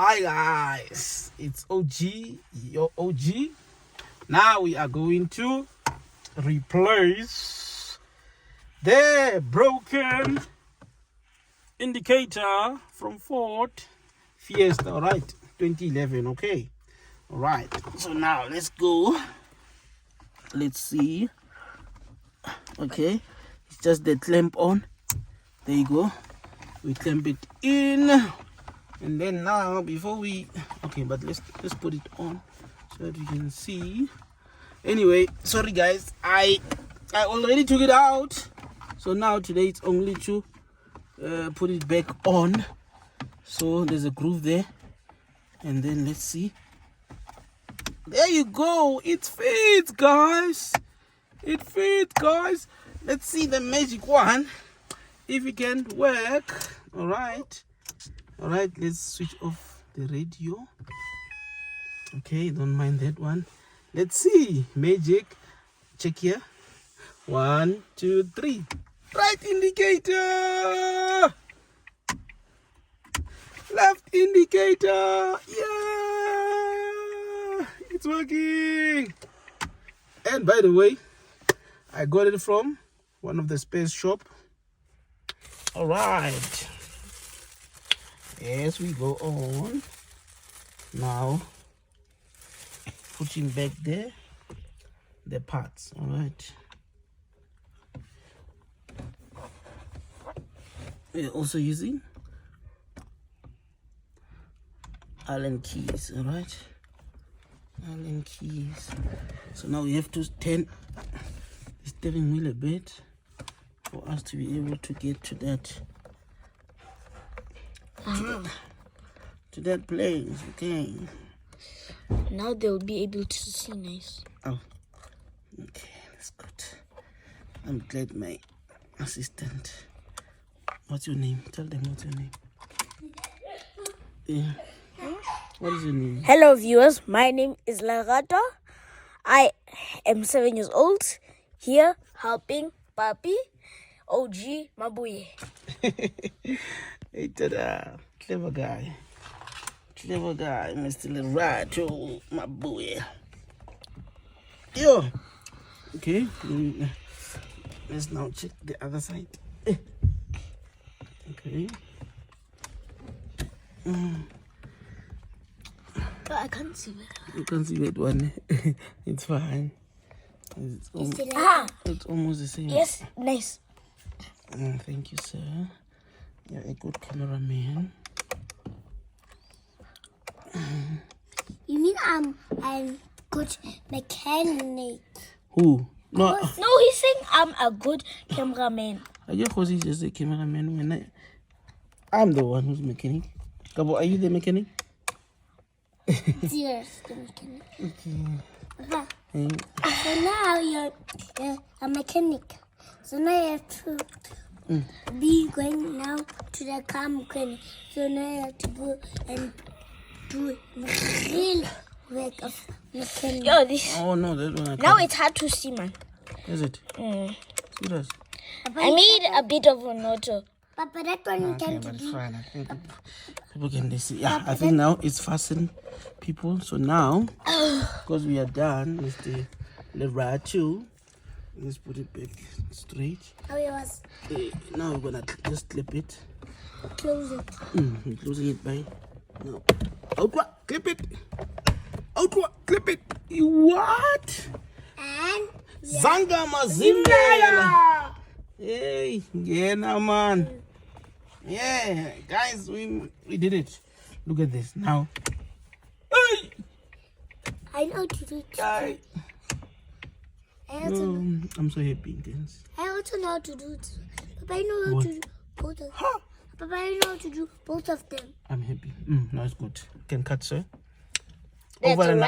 Hi guys, it's OG, your OG. Now we are going to replace the broken indicator from Ford Fiesta, alright, 2011, okay. Alright, so now let's go. Let's see. Okay, it's just the clamp on. There you go. We clamp it in. And then now, before we, okay, but let's put it on so that we can see. Anyway, sorry guys, I already took it out, so now today it's only to put it back on. So there's a groove there, and then let's see. There you go. It fits, guys. It fits, guys. Let's see the magic one, if it can work. All right. All right, let's switch off the radio. Okay, don't mind that one. Let's see. Magic. Check here. 1, 2, 3. Right indicator. Left indicator. Yeah, it's working. And by the way, I got it from one of the space shop. All right. As we go on, now putting back the parts. All right. We're also using Allen keys. All right, Allen keys. So now we have to turn the steering wheel a bit for us to be able to get to that. To that place, okay. Now they'll be able to see nice. Oh, okay, that's good. I'm glad my assistant. What's your name? Tell them what's your name. Yeah. What is your name? Hello viewers, my name is Lerato. I am 7 years old, here helping Papi, Onkgopotse Maboe. Hey, tada. Clever guy. Clever guy, Mr. Lerato Maboe. Yo. Okay. Let's now check the other side. Okay. But I can't see that. You can see that one. It's fine. It's almost the same. Yes, nice. Thank you, sir. You're a good cameraman. You mean I'm good mechanic? Who? No, No, he's saying I'm a good cameraman. I just just a cameraman when I'm the one who's mechanic. Gabo, are you the mechanic? Yes, the mechanic. Okay. So now you're a mechanic. So now you have to be going now to the car mechanic. So now you have to go and do real work of mechanic. Yo, this. Oh no, that one. Now it's hard to see, man. Is it? Serious? I made a bit of a note. Papa, that one you Okay, can't but it's do. fine. I think people can see. Yeah, I think now it's fastened, people. So now, because we are done with the Lerato, let's put it back straight. How it was Now we're gonna just clip it. close it. We're closing it by now. Outward, clip it. Outward, clip it. What? And Zanga Mazimba. Hey, yeah, now, man. Yeah, guys, we did it. Look at this now. Hey, I know to do it. guy. I I'm so happy, guys. also know how to do it. Papa, I know how What? to do both of Huh? Papa, I know how to do both of them. I'm happy. No, it's good. Can cut, sir. That's Over and alright. out.